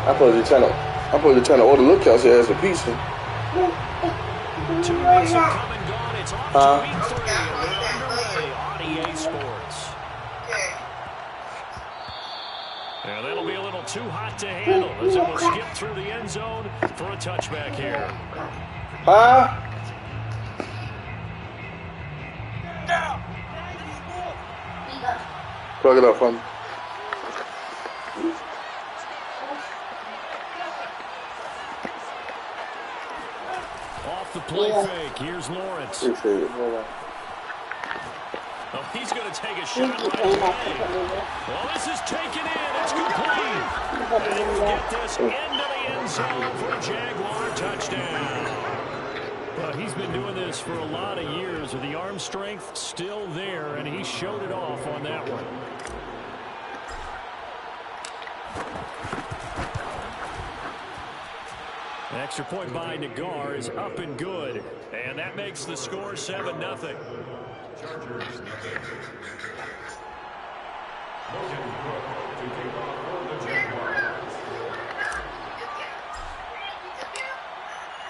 I supposed to trying to order Lookouts here as a pizza. 2 weeks have come and gone. It's off to week 3. We're underway on EA Sports. And that'll be a little too hot to handle as it will skip through the end zone for a touchback here. Plug it up for me. Off the play fake. Here's Lawrence. Appreciate it. Hold on. Oh, he's going to take a shot right away. Well, this is taken in. It's complete. And he will get this into the end zone for a Jaguar touchdown. Well, he's been doing this for a lot of years with the arm strength still there, and he showed it off on that one. An extra point by Nagar is up and good, and that makes the score 7-0.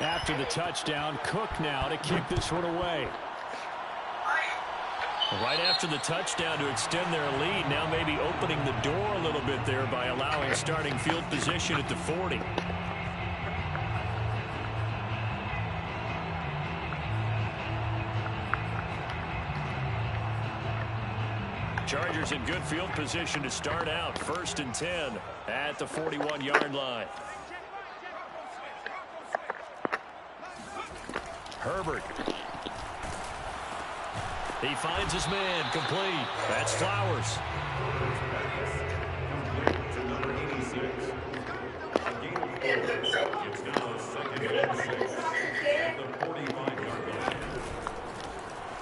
After the touchdown, Cook now to kick this one away. Right after the touchdown to extend their lead, now maybe opening the door a little bit there by allowing starting field position at the 40. Chargers in good field position to start out. 1st and 10 at the 41-yard line. Herbert. He finds his man, complete. That's Flowers.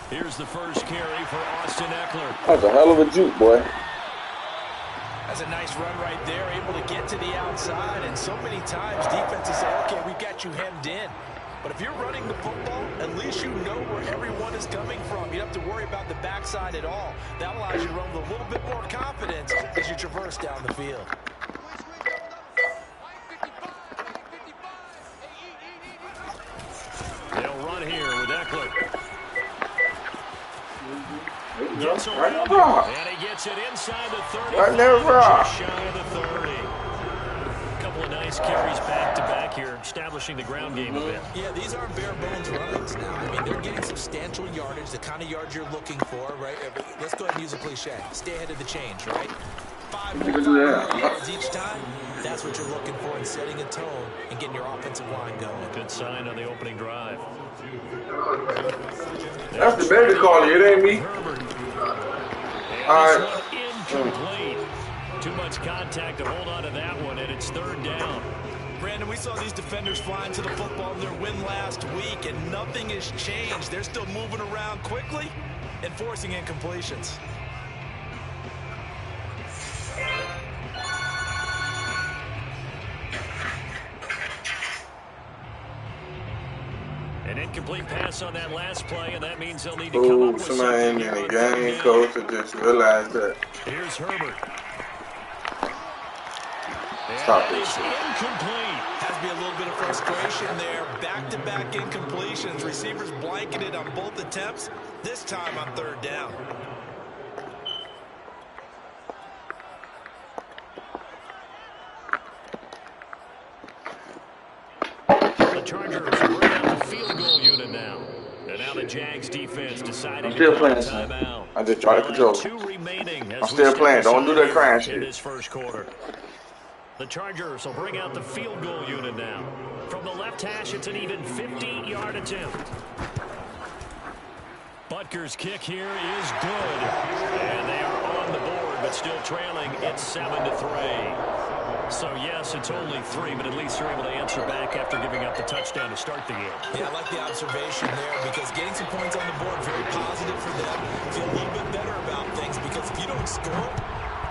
Here's the first carry for Austin Eckler. That's a hell of a juke, boy. That's a nice run right there, able to get to the outside, and so many times defenses say, okay, we've got you hemmed in. But if you're running the football, at least you know where everyone is coming from. You don't have to worry about the backside at all. That allows you to run with a little bit more confidence as you traverse down the field. They'll run here with Eckler. Gets around and he gets it inside the 30. Right there, just shy of the 30. A couple of nice carries back-to-back here, establishing the ground game a bit. Yeah, these aren't bare-bones runs now. I mean, they're getting substantial yardage, the kind of yards you're looking for, right? Let's go ahead and use a cliche. Stay ahead of the change, right? 5 yards each time. That's what you're looking for in setting a tone and getting your offensive line going. Good sign on the opening drive. That's the baby calling. It ain't me. All right. Incomplete. Too much contact to hold on to that one, and it's 3rd down. Brandon, we saw these defenders flying to the football in their win last week, and nothing has changed. They're still moving around quickly and forcing incompletions. An incomplete pass on that last play, and that means they'll need to come up with somebody in the game coach that just realized that. Here's Herbert. Stop this shit. Incomplete. Has to be a little bit of frustration there. Back-to-back incompletions. Receivers blanketed on both attempts. This time on 3rd down. The Chargers bring out the field goal unit now. And now the Jags defense deciding to call a timeout. I just try to control. 2 remaining. I'm still playing. Don't do that crying shit. In this first quarter. The Chargers will bring out the field goal unit now. From the left hash, it's an even 50-yard attempt. Butker's kick here is good. And they are on the board, but still trailing. It's 7-3. So, yes, it's only 3, but at least they're able to answer back after giving up the touchdown to start the game. Yeah, I like the observation there because getting some points on the board, very positive for them. Feel a little bit better about things because if you don't score,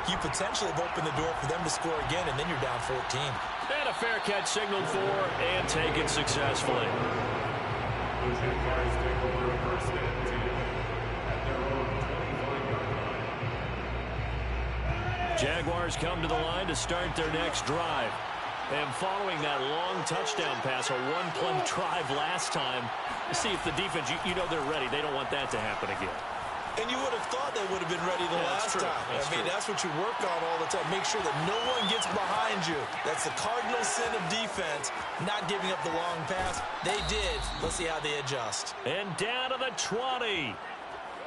you potentially have opened the door for them to score again, and then you're down 14. And a fair catch signaled for and taken successfully. Jaguars come to the line to start their next drive. And following that long touchdown pass, a one-play drive last time, see if the defense, you know they're ready. They don't want that to happen again. And you would have thought they would have been ready the last time. That's what you work on all the time. Make sure that no one gets behind you. That's the cardinal sin of defense, not giving up the long pass. They did. Let's see how they adjust. And down to the 20.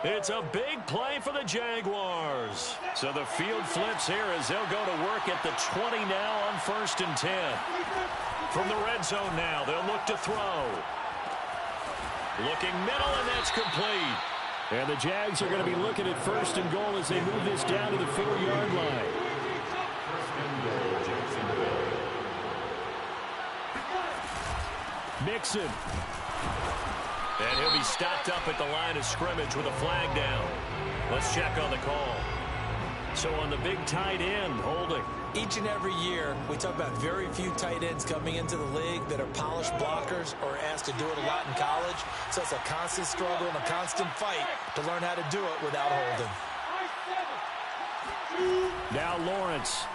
It's a big play for the Jaguars. So the field flips here as they'll go to work at the 20 now on 1st and 10. From the red zone now, they'll look to throw. Looking middle, and that's complete. And the Jags are going to be looking at 1st and goal as they move this down to the 4-yard line. Mixon. And he'll be stopped up at the line of scrimmage with a flag down. Let's check on the call. So on the big tight end, holding. Each and every year, we talk about very few tight ends coming into the league that are polished blockers or asked to do it a lot in college. So it's a constant struggle and a constant fight to learn how to do it without holding. Now Lawrence.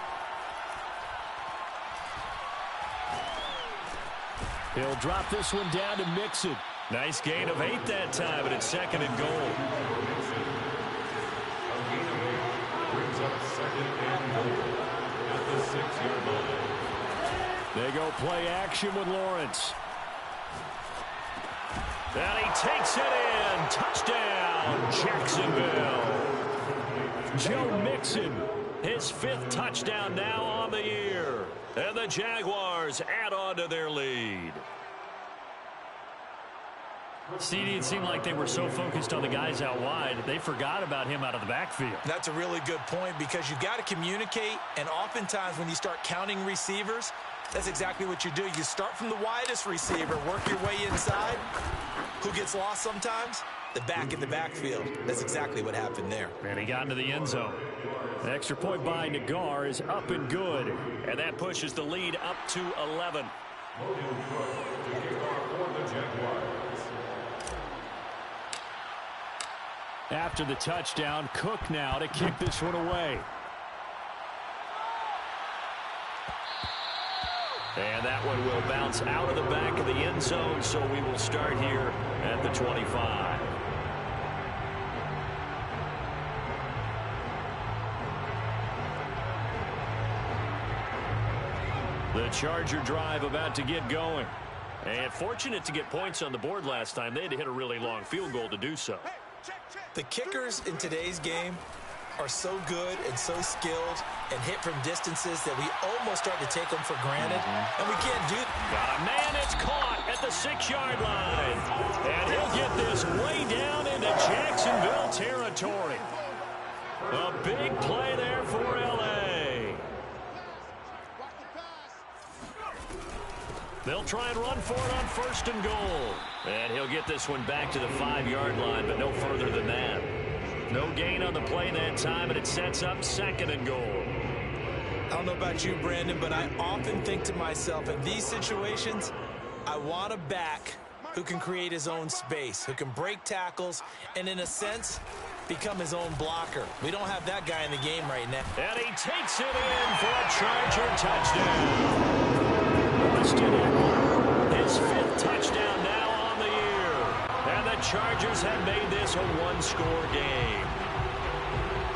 He'll drop this one down to Mixon. Nice gain of 8 that time, but it's 2nd and goal. They go play action with Lawrence. And he takes it in. Touchdown, Jacksonville. Joe Mixon, his 5th touchdown now on the year. And the Jaguars add on to their lead. CD, it seemed like they were so focused on the guys out wide, they forgot about him out of the backfield. That's a really good point because you got to communicate, and oftentimes when you start counting receivers, that's exactly what you do. You start from the widest receiver, work your way inside. Who gets lost sometimes? The back in the backfield. That's exactly what happened there. And he got into the end zone. The extra point by Nagar is up and good, and that pushes the lead up to 11. After the touchdown, Cook now to kick this one away. And that one will bounce out of the back of the end zone, so we will start here at the 25. The Charger drive about to get going. And fortunate to get points on the board last time. They had to hit a really long field goal to do so. The kickers in today's game are so good and so skilled and hit from distances that we almost start to take them for granted, and we can't do that. Got a man that's caught at the 6-yard line. And he'll get this way down into Jacksonville territory. A big play there for L.A. They'll try and run for it on 1st and goal. And he'll get this one back to the 5-yard line, but no further than that. No gain on the play that time, and it sets up 2nd and goal. I don't know about you, Brandon, but I often think to myself, in these situations, I want a back who can create his own space, who can break tackles, and in a sense, become his own blocker. We don't have that guy in the game right now. And he takes it in for a Charger touchdown. Austin Eckler, his 5th touchdown now on the year. And the Chargers have made this a one-score game.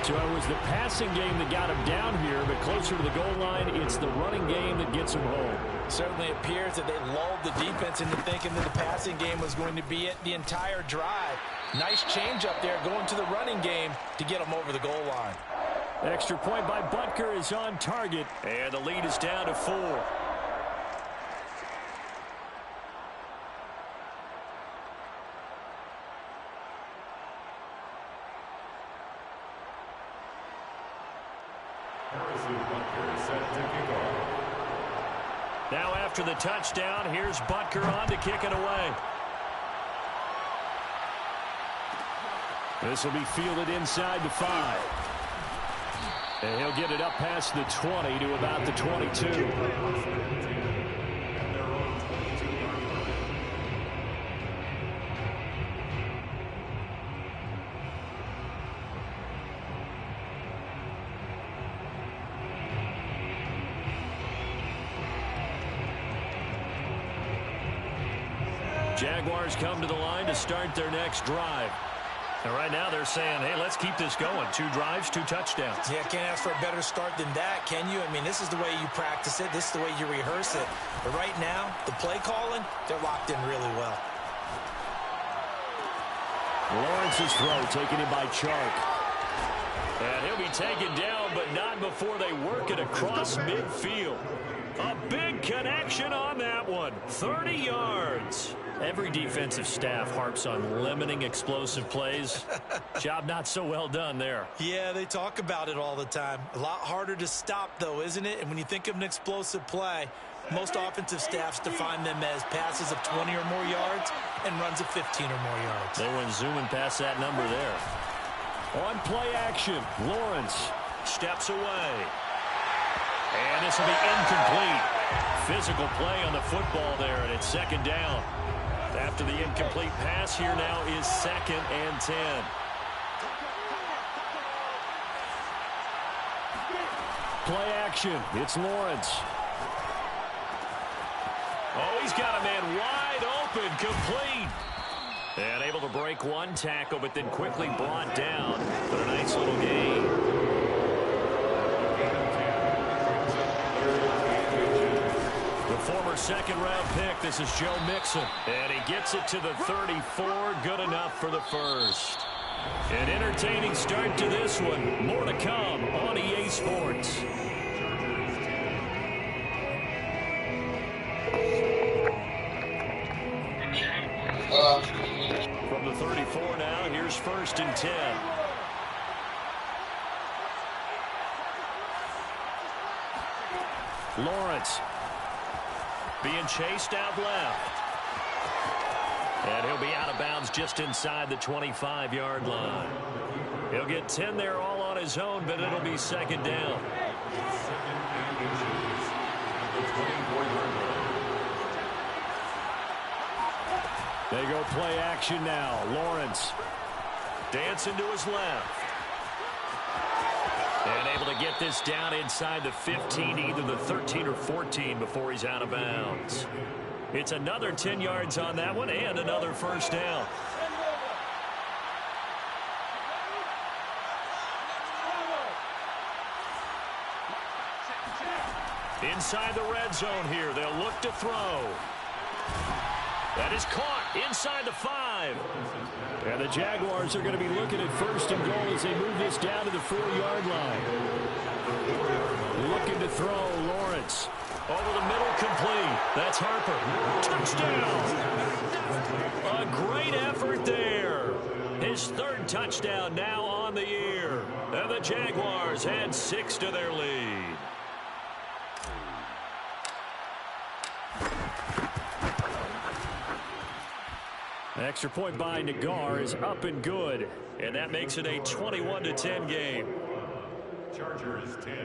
So it was the passing game that got him down here, but closer to the goal line, it's the running game that gets him home. Certainly appears that they lulled the defense into thinking that the passing game was going to be it the entire drive. Nice change up there going to the running game to get them over the goal line. Extra point by Butker is on target, and the lead is down to 4. Now after the touchdown, here's Butker on to kick it away. This will be fielded inside the 5. And he'll get it up past the 20 to about the 22. Jaguars come to the line to start their next drive. And right now they're saying, hey, let's keep this going. 2 drives, 2 touchdowns. Yeah, can't ask for a better start than that, can you? I mean, this is the way you practice it. This is the way you rehearse it. But right now, the play calling, they're locked in really well. Lawrence's throw taken in by Chark. And he'll be taken down, but not before they work it across midfield. A big connection on that one. 30 yards. Every defensive staff harps on limiting explosive plays. Job not so well done there. Yeah, they talk about it all the time. A lot harder to stop, though, isn't it? And when you think of an explosive play, most offensive staffs define them as passes of 20 or more yards and runs of 15 or more yards. They went zooming past that number there. On play action, Lawrence steps away. And this will be incomplete. Physical play on the football there, and it's second down. After the incomplete pass, here now is 2nd and 10. Play action. It's Lawrence. Oh, he's got a man wide open, complete. And able to break one tackle, but then quickly brought down. But a nice little gain. The former 2nd-round pick, this is Joe Mixon. And he gets it to the 34, good enough for the first. An entertaining start to this one. More to come on EA Sports. From the 34 now, here's 1st and 10. Lawrence being chased out left. And he'll be out of bounds just inside the 25-yard line. He'll get 10 there all on his own, but it'll be 2nd down. They go play action now. Lawrence dancing to his left. And able to get this down inside the 15, either the 13 or 14 before he's out of bounds. It's another 10 yards on that one and another first down. Inside the red zone here, they'll look to throw. That is caught inside the 5. And the Jaguars are going to be looking at 1st and goal as they move this down to the 4-yard line. Looking to throw, Lawrence. Over the middle, complete. That's Harper. Touchdown! A great effort there. His 3rd touchdown now on the year. And the Jaguars add 6 to their lead. Extra point by Nagar is up and good. And that makes it a 21-10 game. Chargers 10.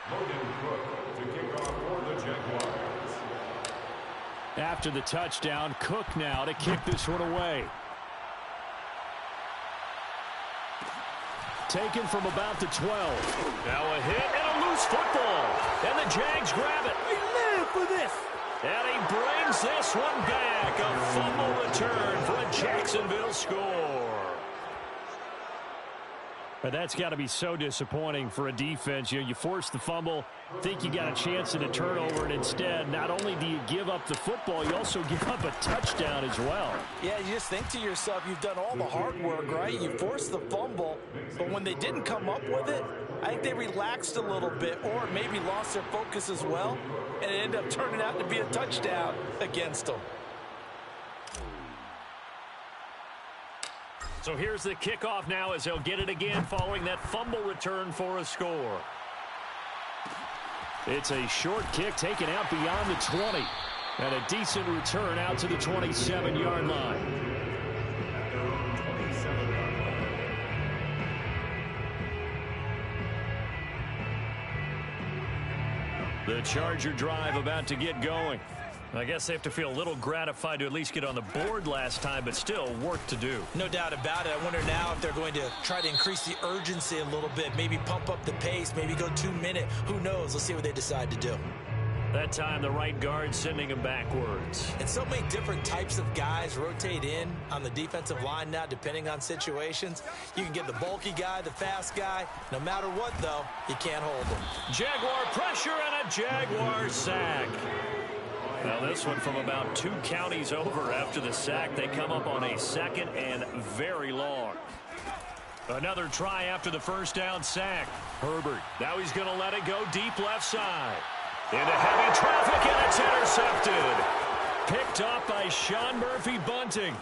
Logan Cook to kick off for the Jaguars. After the touchdown, Cook now to kick this one away. Taken from about the 12. Now a hit and a loose football. And the Jags grab it. We live for this. And he brings this one back. A fumble return for a Jacksonville score. But that's got to be so disappointing for a defense. You force the fumble, think you got a chance at a turnover, and instead, not only do you give up the football, you also give up a touchdown as well. Yeah, you just think to yourself, you've done all the hard work, right? You forced the fumble, but when they didn't come up with it, I think they relaxed a little bit or maybe lost their focus as well, and it ended up turning out to be a touchdown against them. So here's the kickoff now as they'll get it again following that fumble return for a score. It's a short kick taken out beyond the 20. And a decent return out to the 27-yard line. The Charger drive about to get going. I guess they have to feel a little gratified to at least get on the board last time, but still work to do. No doubt about it. I wonder now if they're going to try to increase the urgency a little bit, maybe pump up the pace, maybe go 2-minute. Who knows? Let's see what they decide to do. That time, the right guard sending him backwards. And so many different types of guys rotate in on the defensive line now, depending on situations. You can get the bulky guy, the fast guy. No matter what, though, you can't hold them. Jaguar pressure and a Jaguar sack. Now this one from about 2 counties over after the sack. They come up on a 2nd and very long. Another try after the first down sack. Herbert, now he's going to let it go deep left side. Into heavy traffic, and it's intercepted. Picked up by Sean Murphy-Bunting.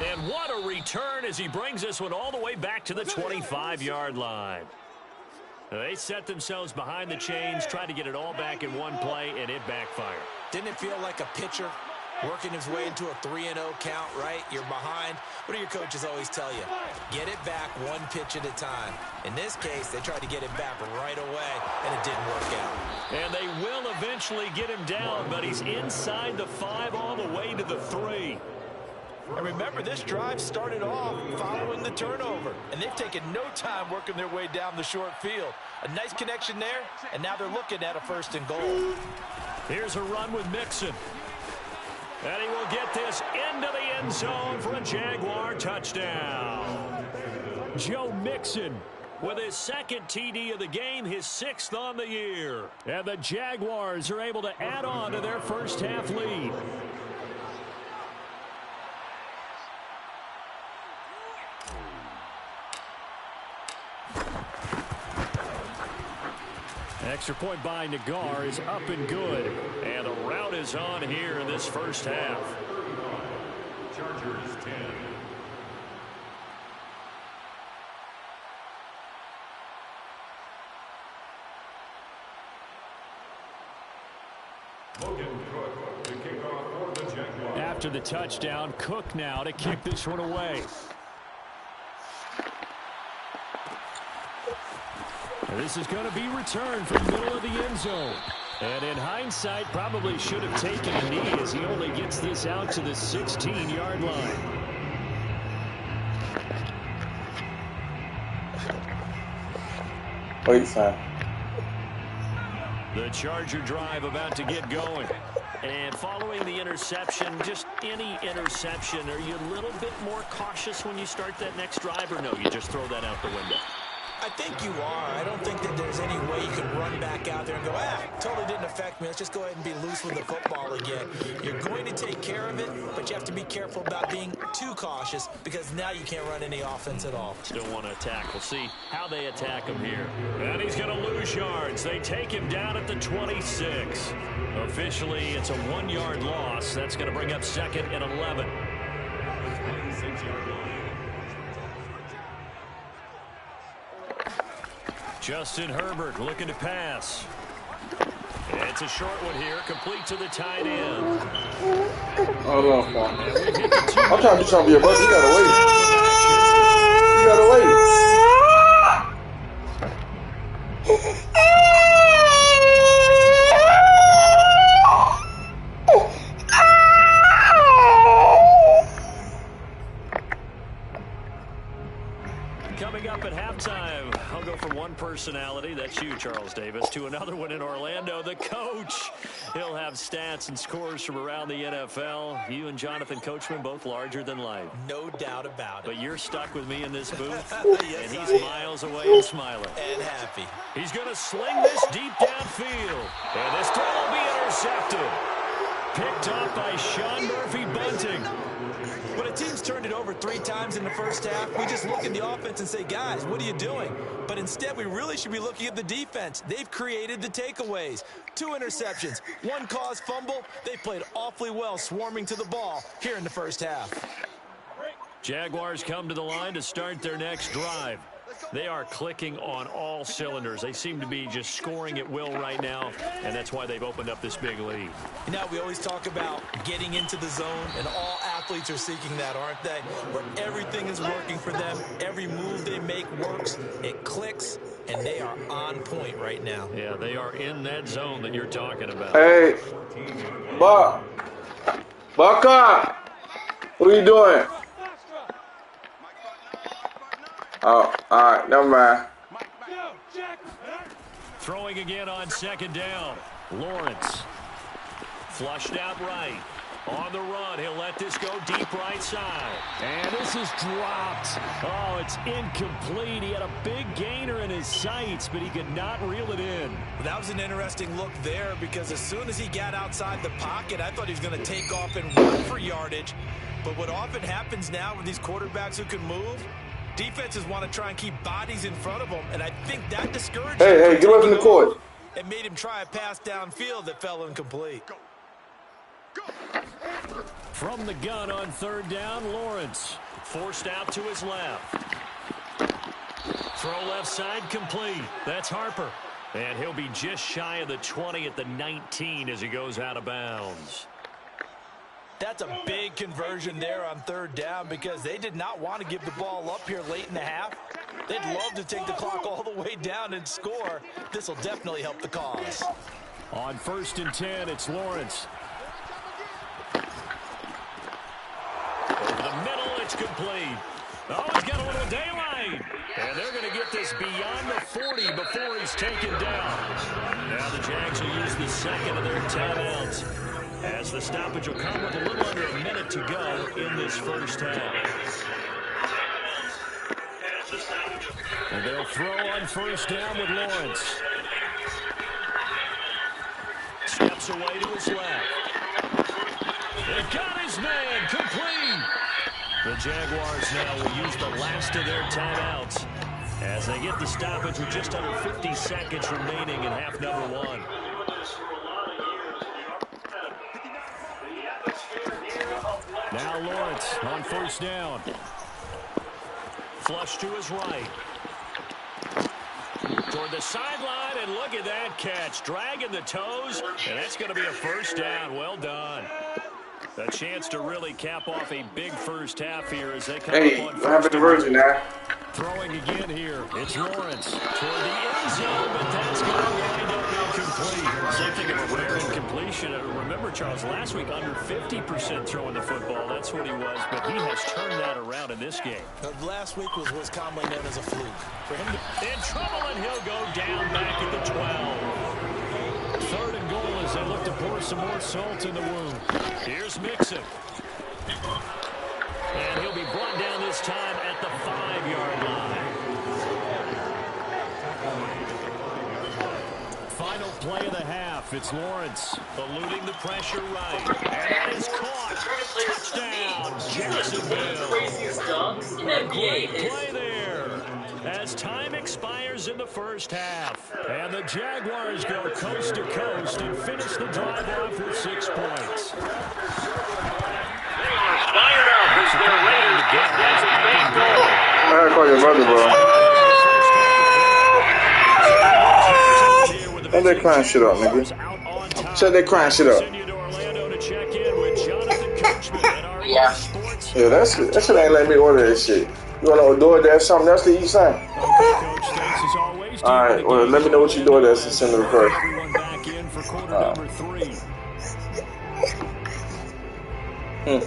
And what a return as he brings this one all the way back to the 25-yard line. They set themselves behind the chains, tried to get it all back in one play, and it backfired. Didn't it feel like a pitcher working his way into a 3-0 count, right? You're behind. What do your coaches always tell you? Get it back one pitch at a time. In this case, they tried to get it back right away, and it didn't work out. And they will eventually get him down, but he's inside the 5 all the way to the 3. And remember, this drive started off following the turnover, and they've taken no time working their way down the short field. A nice connection there, and now they're looking at a 1st and goal. Here's a run with Mixon. And he will get this into the end zone for a Jaguar touchdown. Joe Mixon with his 2nd TD of the game, his 6th on the year. And the Jaguars are able to add on to their first half lead. Extra point by Nagar is up and good. And the route is on here in this first half. Chargers 10. Logan Cook to kick off for the Jaguars. After the touchdown, Cook now to kick this one away. This is going to be returned from the middle of the end zone. And in hindsight, probably should have taken a knee as he only gets this out to the 16-yard line. Wait, son. The Charger drive about to get going. And following the interception, just any interception, are you a little bit more cautious when you start that next drive, or no, you just throw that out the window? I think you are. I don't think that there's any way you can run back out there and go, totally didn't affect me. Let's just go ahead and be loose with the football again. You're going to take care of it, but you have to be careful about being too cautious because now you can't run any offense at all. Still want to attack. We'll see how they attack him here. And he's going to lose yards. They take him down at the 26. Officially, it's a 1-yard loss. That's going to bring up 2nd and 11. Justin Herbert looking to pass. It's a short one here, complete to the tight end. Hold on, Paul. I'm trying to do something here, bud. You gotta wait. You gotta wait. Coming up at halftime, I'll go from one personality, that's you, Charles Davis, to another one in Orlando, the coach. He'll have stats and scores from around the NFL. You and Jonathan Coachman, both larger than life. No doubt about it. But you're stuck with me in this booth, yes, and he's miles away and smiling. And happy. He's going to sling this deep downfield. And this throw will be intercepted. Picked up by Sean Murphy-Bunting. When a team's turned it over 3 times in the first half, we just look at the offense and say, guys, what are you doing? But instead, we really should be looking at the defense. They've created the takeaways. 2 interceptions, 1 caused fumble. They played awfully well swarming to the ball here in the first half. Jaguars come to the line to start their next drive. They are clicking on all cylinders. They seem to be just scoring at will right now, and that's why they've opened up this big lead. You know, we always talk about getting into the zone, and all athletes are seeking that, aren't they? Where everything is working for them. Every move they make works. It clicks, and they are on point right now. Yeah, they are in that zone that you're talking about. Hey, Buck. Buck up. What are you doing? Oh, all right, never mind. Throwing again on second down. Lawrence. Flushed out right. On the run, he'll let this go deep right side. And this is dropped. Oh, it's incomplete. He had a big gainer in his sights, but he could not reel it in. That was an interesting look there because as soon as he got outside the pocket, I thought he was going to take off and run for yardage. But what often happens now with these quarterbacks who can move, defenses want to try and keep bodies in front of them, and I think that discouraged him. Hey, get away from the court. It made him try a pass downfield that fell incomplete. From the gun on third down, Lawrence. Forced out to his left. Throw left side complete. That's Harper. And he'll be just shy of the 20 at the 19 as he goes out of bounds. That's a big conversion there on third down because they did not want to give the ball up here late in the half. They'd love to take the clock all the way down and score. This will definitely help the cause. On 1st and 10, it's Lawrence. Over the middle, it's complete. Oh, he's got a little daylight. And they're going to get this beyond the 40 before he's taken down. Now the Jags will use the second of their timeouts, as the stoppage will come with a little under a minute to go in this first half. And they'll throw on 1st down with Lawrence. Steps away to his left. They got his man complete. The Jaguars now will use the last of their timeouts as they get the stoppage with just under 50 seconds remaining in half number 1. Now Lawrence on 1st down. Flush to his right. Toward the sideline, and look at that catch. Dragging the toes, and that's going to be a 1st down. Well done. A chance to really cap off a big first half here as they come up on what happened to Virgin now? Throwing again here. It's Lawrence toward the end zone, but that's going to wind up incomplete. Something of a rare incompletion. Remember, Charles, last week under 50% throwing the football. That's what he was, but he has turned that around in this game. Last week was what's commonly known as a fluke. For him to... In trouble, and he'll go down back at the 12. 3rd and goal as they look to pour some more salt in the wound. Here's Mixon. And he'll be brought down this time at the 5-yard line. Final play of the half. It's Lawrence eluding the pressure right. And that is caught. Touchdown, Jacksonville. A great play there as time expires in the first half. And the Jaguars go coast to coast and finish the drive off with 6 points. Fired out as they're ready to get this big goal. I gotta call your brother, bro. Let that crying shit up, nigga. Shut that crying shit up. Yeah, that shit ain't letting me order that shit. You wanna DoorDash something else to eat, son? Alright, well, let me know what you DoorDash and send it first.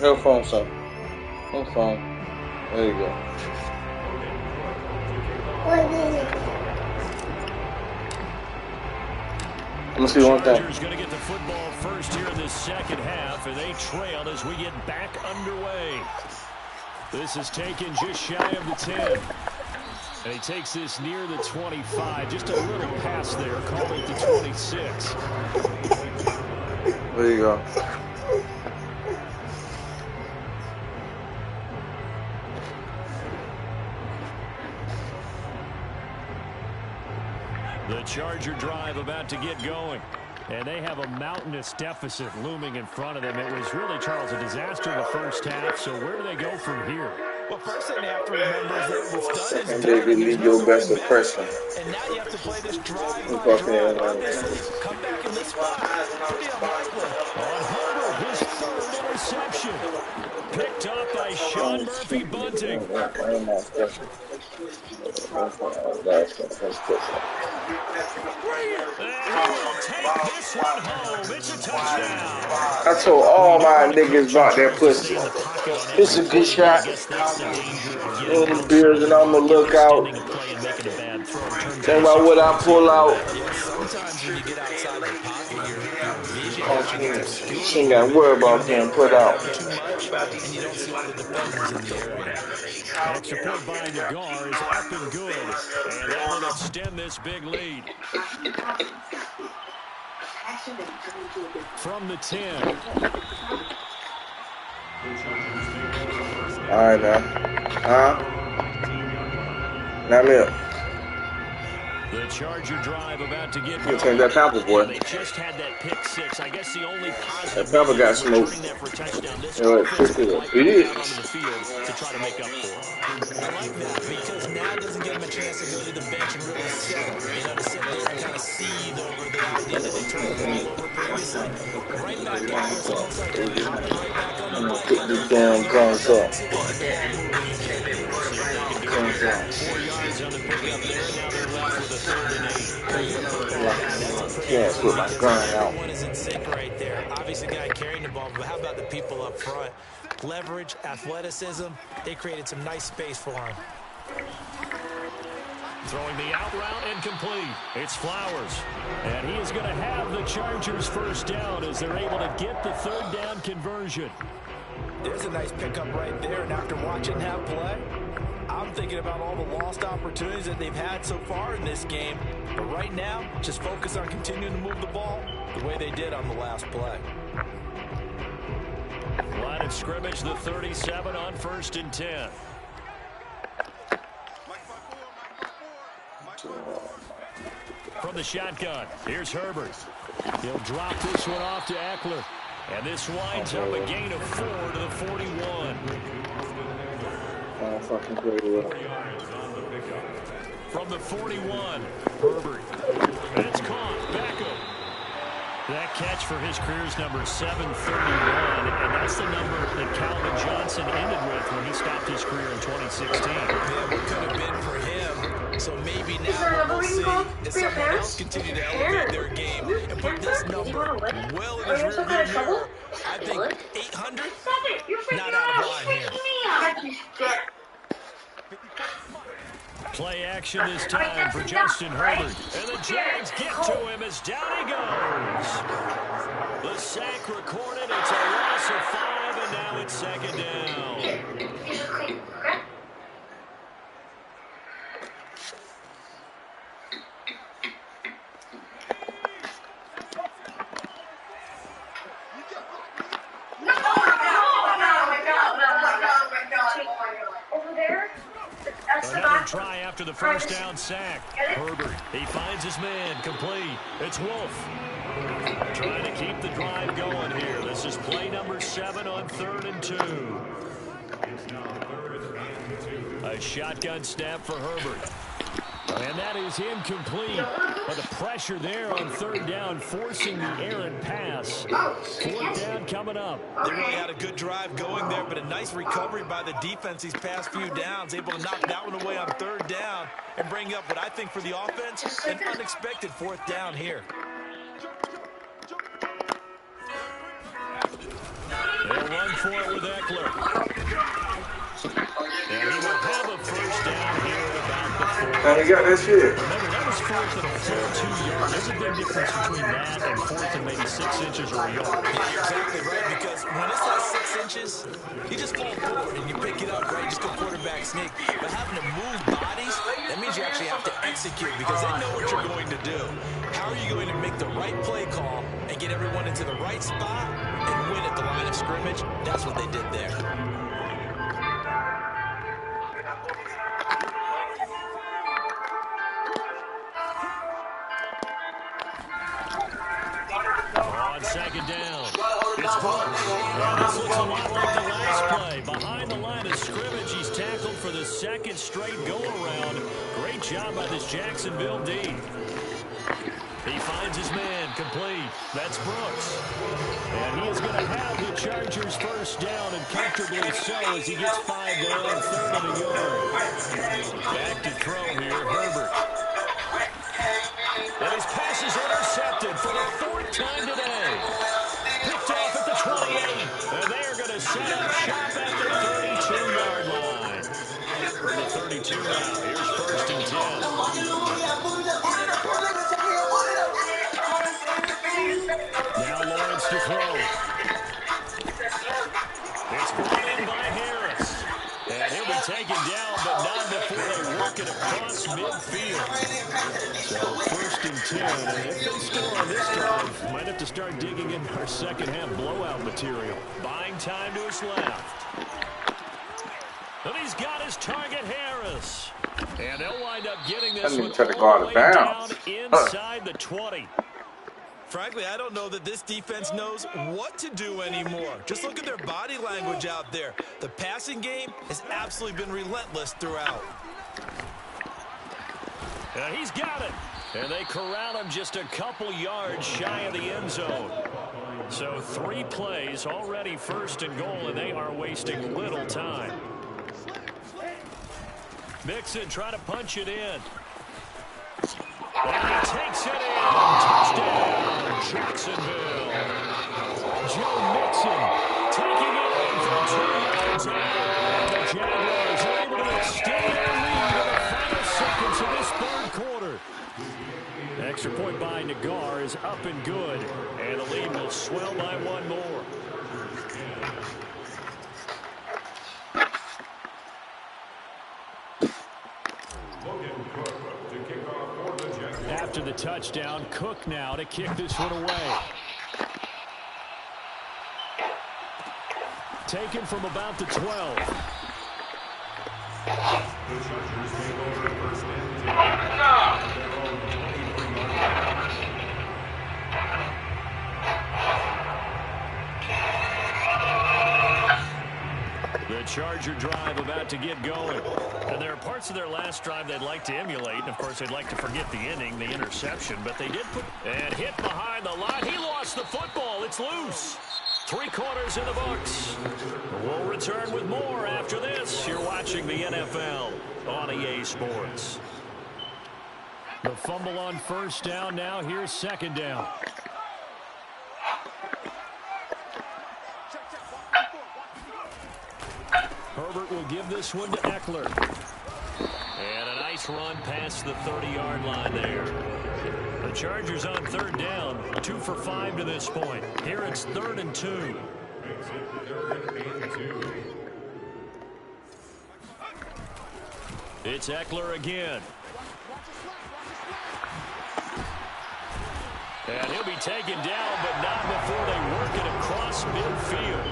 Headphone, son. Headphone. There you go. I'm gonna see one thing. Chargers going to get the football first here in this second half, and they trail as we get back underway. This is taken just shy of the 10. And he takes this near the 25. Just a little pass there, calling it the 26. There you go. The Charger drive about to get going. And they have a mountainous deficit looming in front of them. It was really, Charles, a disaster in the first half. So where do they go from here? Well, first thing they have to remember is that what's done is And done. David, leave your best impression. And now you have to play this drive by Fucking drive. hell, Obviously, come back in this spot. Pretty unlikely. On Herbert, his 3rd interception. Picked up by Sean Murphy Bunting. I told all my niggas about that pussy. It's a good shot. Beers and I'm gonna look out. Think about what I pull out. Yeah, sometimes when you get outside the pocket, your vision kind of gets obscured. She ain't got to worry about getting put out. Too much, and you don't see all the defenders in the area. Extra point by the Gar is up and good. And that will extend this big lead. From the 10. All right, now. Now, look. The Charger drive about to get You take that Pepper, boy. They just had that pick six. I guess the only positive That Pepper got smoked. that for touchdown. This Yeah, offense it might is. out onto the field to try to make up for it. I like that because now it doesn't give them a chance to go to the bench and really settle. You know, to sit there and kind of seethe over the idea that they turned the ball over previously. Right back in, it's almost like they're hopping right back on the ball. Put this damn guns up. 4 yards on the pickup there. Now they're left with a 3rd and 8. Can't put my gun out. Everyone is in sync right there. Obviously, the guy carrying the ball, but how about the people up front? Leverage, athleticism, they created some nice space for him. Throwing the out route and complete. It's Flowers. And he is going to have the Chargers first down as they're able to get the 3rd down conversion. There's a nice pickup right there, and after watching that play, I'm thinking about all the lost opportunities that they've had so far in this game. But right now, just focus on continuing to move the ball the way they did on the last play. Line of scrimmage, the 37 on 1st and 10. From the shotgun, here's Herbert. He'll drop this one off to Eckler. And this winds up a gain of 4 to the 41. Fucking great with From the 41, Herbert. And it's caught. Beckham. That catch for his career's number 731, and that's the number that Calvin Johnson ended with when he stopped his career in 2016. Yeah, what could have been for him. So maybe now what we'll see is someone else continue to elevate their game and put this number well in his rearview mirror. I think 800, not out of line here. Play action this time for Justin Herbert. And the Jags get to him as down he goes. The sack recorded. It's a loss of 5, and now it's 2nd down. Over there? Another try after the first down sack. Herbert, he finds his man, complete. It's Wolf. Trying to keep the drive going here. This is play number 7 on 3rd and 2. A shotgun snap for Herbert. And that is incomplete. But the pressure there on 3rd down, forcing the errant pass. 4th down coming up. They really had a good drive going there, but a nice recovery by the defense these past few downs, able to knock that one away on 3rd down and bring up what I think for the offense, an unexpected 4th down here. They'll run for it with Eckler. And he will have a first down here at about the 4. And he got that shit. Remember, that was 4th and a full 2 yards. There's a big difference between that and 4th and maybe 6 inches or a yard. Yeah, you're exactly right, because when it's like 6 inches, you just fall forward and you pick it up, right? You just go quarterback sneak. But having to move bodies, that means you actually have to execute because they know what you're going to do. How are you going to make the right play call and get everyone into the right spot and win at the line of scrimmage? That's what they did there. On 2nd down, it's Brooks. And this looks a lot like the last play. Behind the line of scrimmage, he's tackled for the 2nd straight go-around. Great job by this Jacksonville D. He finds his man, complete. That's Brooks. And he is going to have the Chargers first down, and comfortably so as he gets 5 down on 3rd and a yard. Back to throw here, Herbert. And his pass is intercepted for the 4th time today. Picked off at the 28. And they are going to set up shop at the 32-yard line. From the 32 now, here's 1st and 10. taken down, but not before they work it across midfield. So 1st and 10, and if they score on this drive, might have to start digging in our second-half blowout material. Buying time to his left. And he's got his target, Harris. And they'll wind up getting this one all the way down inside the 20. Frankly, I don't know that this defense knows what to do anymore. Just look at their body language out there. The passing game has absolutely been relentless throughout. He's got it. And they corral him just a couple yards shy of the end zone. So 3 plays, already 1st and goal, and they are wasting little time. Mixon trying to punch it in. And he takes it in. Touchdown, Jacksonville. Joe Mixon taking it in from 2 yards out. The Jaguars are able to extend their lead in the final seconds of this 3rd quarter. Extra point by Nagar is up and good. And the lead will swell by 1 more. After the touchdown, Cook now to kick this one away. Taken from about the 12. The Charger drive about to get going. And there are parts of their last drive they'd like to emulate. And, of course, they'd like to forget the inning, the interception. But they did put and hit behind the line. He lost the football. It's loose. 3 quarters in the books. We'll return with more after this. You're watching the NFL on EA Sports. The fumble on 1st down. Now here's 2nd down. Herbert will give this one to Eckler. And a nice run past the 30-yard line there. The Chargers on 3rd down, 2 for 5 to this point. Here it's 3rd and 2. It's Eckler again. And he'll be taken down, but not before they work it across midfield.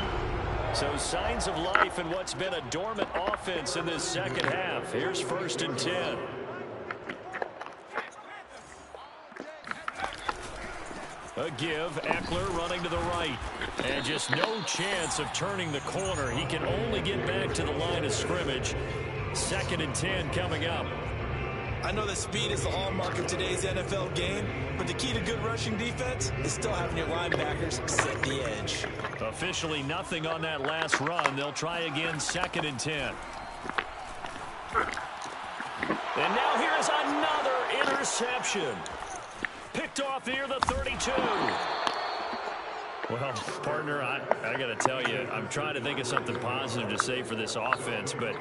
So signs of life in what's been a dormant offense in this 2nd half. Here's 1st and 10. A give, Eckler running to the right. And just no chance of turning the corner. He can only get back to the line of scrimmage. 2nd and 10 coming up. I know that speed is the hallmark of today's NFL game, but the key to good rushing defense is still having your linebackers set the edge. Officially nothing on that last run. They'll try again, 2nd and 10. And now here's another interception. Picked off near the 32. Well, partner, I got to tell you, I'm trying to think of something positive to say for this offense, but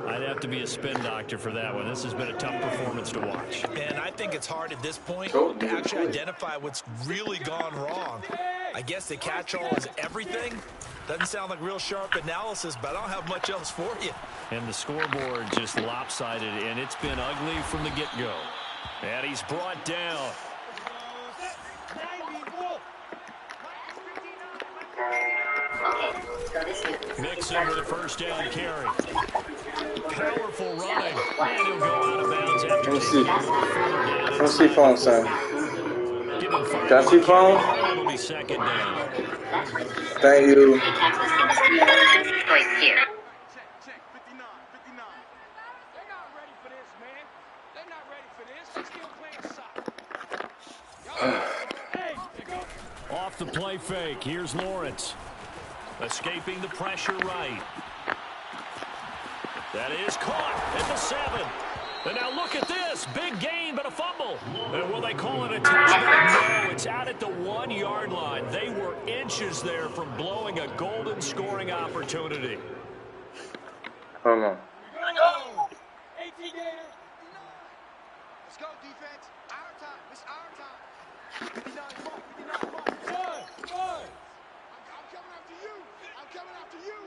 I'd have to be a spin doctor for that one. This has been a tough performance to watch. And I think it's hard at this point to actually identify what's really gone wrong. I guess the catch-all is everything. Doesn't sound like real sharp analysis, but I don't have much else for you. And the scoreboard just lopsided, and it's been ugly from the get-go. And he's brought down. Mixon with a 1st down carry. Powerful running. And he'll go out of bounds after Let's see phone, son. Got see phone? It'll be 2nd down. Thank you. Off the play fake. Here's Lawrence. Escaping the pressure right. That is caught at the 7. And now look at this. Big gain, but a fumble. And will they call it a touchdown? No, it's out at the 1-yard line. They were inches there from blowing a golden scoring opportunity. Hold on. Let's go, defense. Our time. It's our time. 59 more. 59 more. Good. I'm coming after you. I'm coming after you.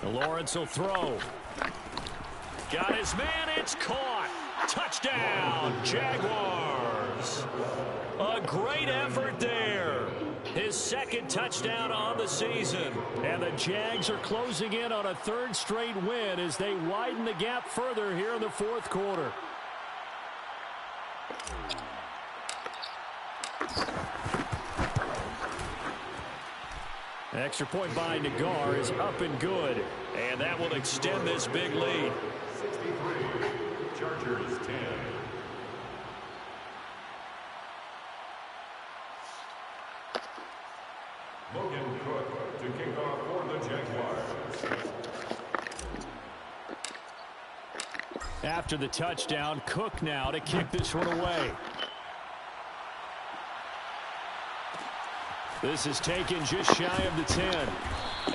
Lawrence will throw. Got his man. It's caught. Touchdown, Jaguars. A great effort there. His second touchdown on the season. And the Jags are closing in on a third straight win as they widen the gap further here in the fourth quarter. Extra point by Nagar is up and good. And that will extend this big lead. 63, Chargers 10. Logan Cook to kick off for the Jaguars. After the touchdown, Cook now to kick this one away. This is taken just shy of the 10.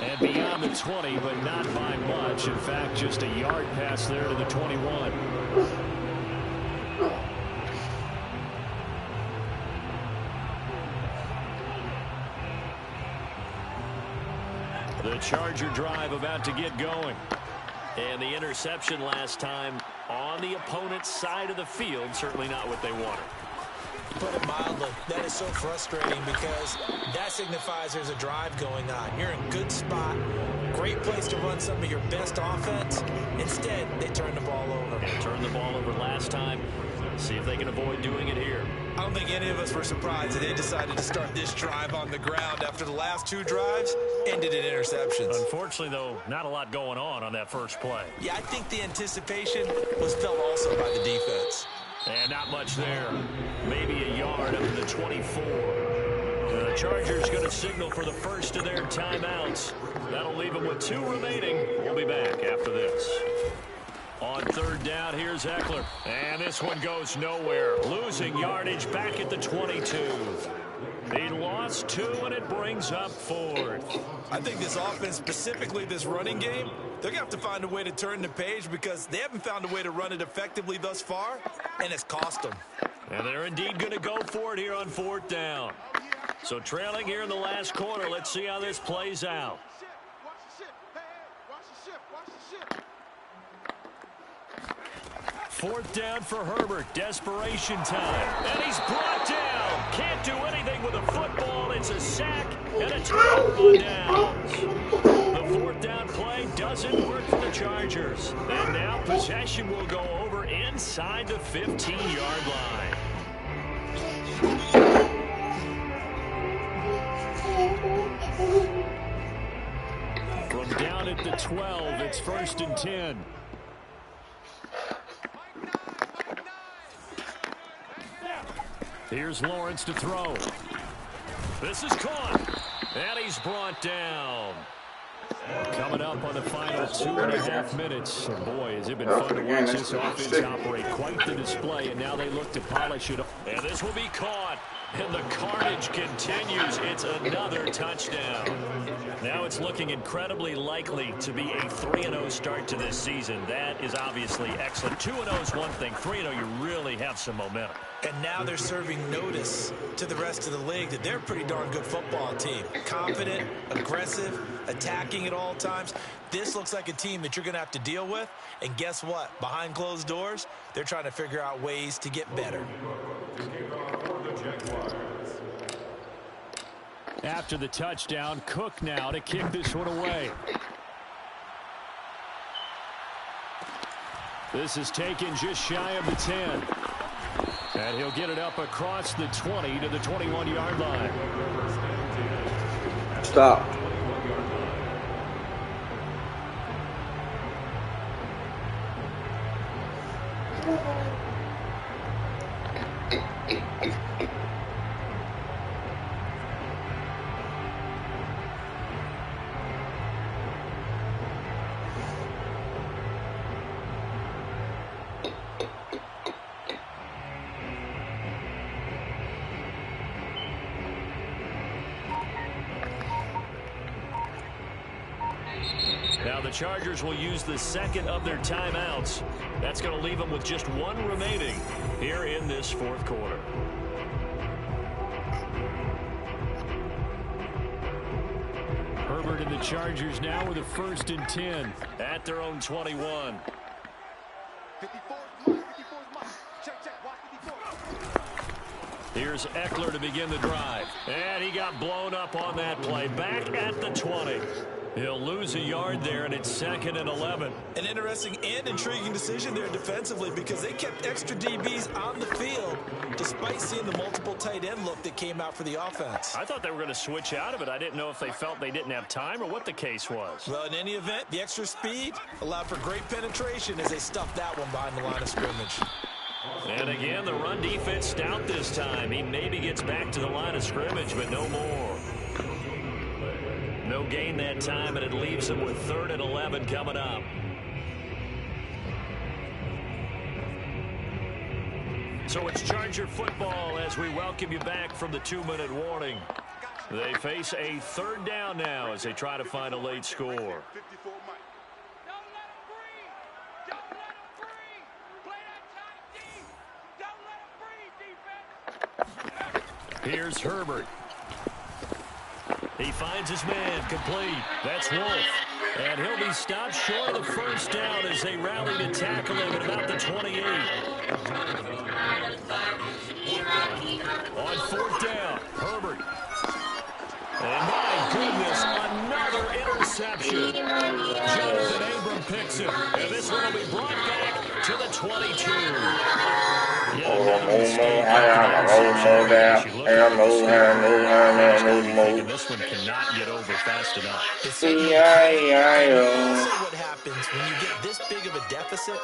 And beyond the 20, but not by much. In fact, just a yard pass there to the 21. The Charger drive about to get going. And the interception last time on the opponent's side of the field, certainly not what they wanted. Put it mildly, that is so frustrating because that signifies there's a drive going on. You're in a good spot, great place to run some of your best offense. Instead, they turn the ball over. And turned the ball over last time. See if they can avoid doing it here. I don't think any of us were surprised that they decided to start this drive on the ground after the last two drives ended in interceptions. Unfortunately, though, not a lot going on that first play. Yeah, I think the anticipation was felt also by the defense. And not much there. Maybe a yard up to the 24. The Chargers going to signal for the first of their timeouts. That'll leave them with 2 remaining. We'll be back after this. On third down, here's Eckler. And this one goes nowhere. Losing yardage back at the 22. He lost 2, and it brings up 4th. I think this offense, specifically this running game, they're going to have to find a way to turn the page because they haven't found a way to run it effectively thus far, and it's cost them. And they're indeed going to go for it here on 4th down. So trailing here in the last quarter, let's see how this plays out. Watch the ship. Hey, watch the ship. Watch the ship. 4th down for Herbert. Desperation time. And he's brought down. Can't do anything with a football. It's a sack and a turnover on downs. The 4th down play doesn't work for the Chargers. And now possession will go over inside the 15-yard line. From down at the 12, it's 1st and 10. Here's Lawrence to throw. This is caught. And he's brought down. Coming up on the final 2.5 minutes. And boy, has it been fun to watch this offense operate. Quite the display, and now they look to polish it. And this will be caught. And the carnage continues. It's another touchdown. Now it's looking incredibly likely to be a 3-0 start to this season. That is obviously excellent. 2-0 is one thing. 3-0, you really have some momentum. And now they're serving notice to the rest of the league that they're a pretty darn good football team. Confident, aggressive, attacking at all times. This looks like a team that you're going to have to deal with. And guess what? Behind closed doors, they're trying to figure out ways to get better. After the touchdown, Cook now to kick this one away. This is taken just shy of the 10. And he'll get it up across the 20 to the 21-yard line. Stop. Now the Chargers will use the second of their timeouts. That's going to leave them with just 1 remaining here in this 4th quarter. Herbert and the Chargers now with a 1st and 10 at their own 21. 54 is mine. 54 is mine. Check, check. Watch 54. Here's Eckler to begin the drive. And he got blown up on that play. Back at the 20. He'll lose a yard there, and it's 2nd and 11. An interesting and intriguing decision there defensively because they kept extra DBs on the field despite seeing the multiple tight end look that came out for the offense. I thought they were going to switch out of it. I didn't know if they felt they didn't have time or what the case was. Well, in any event, the extra speed allowed for great penetration as they stuffed that one behind the line of scrimmage. And again, the run defense stout this time. He maybe gets back to the line of scrimmage, but no more. No gain that time, and it leaves him with 3rd and 11 coming up. So it's Charger football as we welcome you back from the 2-minute warning. They face a 3rd down now as they try to find a late score. 54 mine. Don't let him breathe. Don't let him breathe. Play that tight D. Don't let him breathe, defense. Here's Herbert. He finds his man complete. That's Wolf. And he'll be stopped short of the 1st down as they rally to tackle him at about the 28. On 4th down, Herbert. And my goodness, another interception. Jonathan Abram picks it. And this one will be brought back to the 22. This one cannot get over fast enough. What happens when you get this big of a deficit?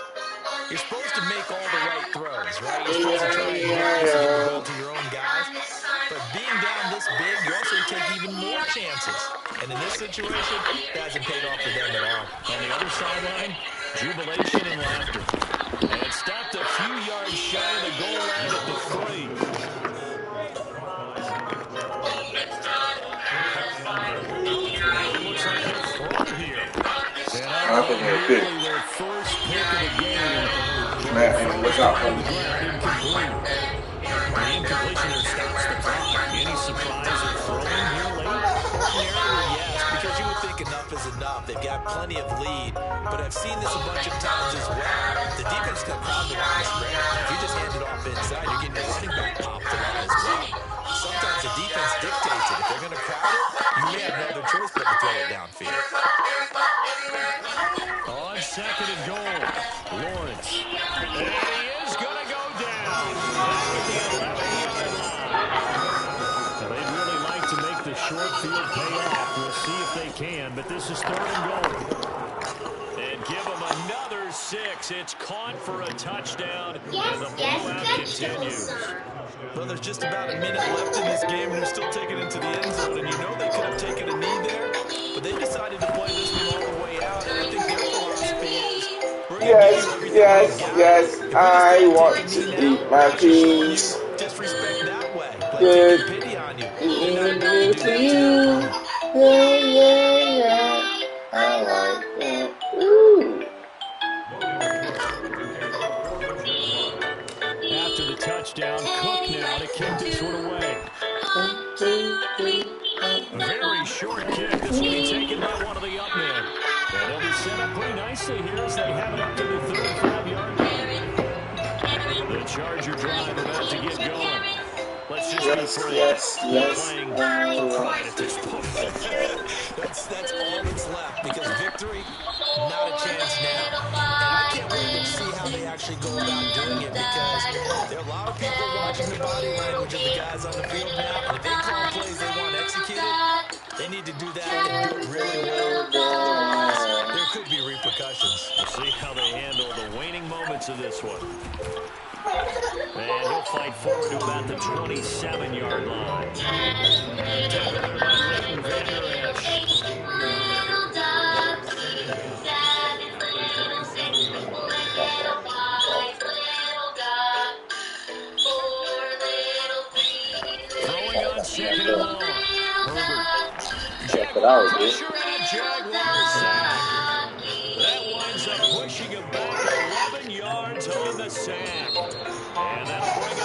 You're supposed to make all the right throws, right? You're supposed to try and get the ball to your own guys. But being down this big, you also take even more chances. And in this situation, it hasn't paid off for them at all. On the other sideline, jubilation and laughter. And stopped a few yards shy of the goal line at the 3. It looks like they're thrown here. And I think they're good. their first pick of the game. Man, look out for me. Incomplete. The incompletion there stops the clock. Any surprise of throwing here late? Ordinarily, yes, because you would think enough is enough. They've got plenty of lead, but I've seen this a bunch of times as well. The defense can crowd the line of scrimmage. If you just hand it off inside, you're getting your running back popped a lot as well. Sometimes the defense dictates it. If they're going to crowd it, you may have no other choice but to throw it downfield. On 2nd and goal, Lawrence. And he is going to go down. Back at the 11-yard line. Now, they'd really like to make the short field pay off. We'll see if they can, but this is 3rd and goal. And give them another 6. It's caught for a touchdown, and the blowout continues. Well, there's just about a minute left in this game, and they're still taking it to the end zone. And you know they could have taken a knee there, but they decided to play this one all the way out. And I think their philosophy is, we're going to give you everything we got. I want to eat my peas. Disrespect that way. But Good. taking pity on you. Good to you. Yeah. I like that. Ooh. After the touchdown, Cook now to kick this one away. Very short kick. This will be taken by one of the up men. And they'll be set up pretty nicely here as they have it up to the 35-yard line. The Charger drive about to get going. Let's just be playing pride at this point. That's all that's left because victory, not a chance now. And I can't wait to see how they actually go about doing it because there are a lot of people watching the body language of the guys on the field now. And if they call plays they want executed, they need to do that and do it really well. Otherwise, there could be repercussions. We'll see how they handle the waning moments of this one. And he'll fight forward to about the 27-yard line. Tackled there by Leighton Vander Esch. Throwing on 2nd and long. Herbert. Jaguar pressure and Jaguar sack. That winds up pushing him back 11 yards on the sack. And that'll bring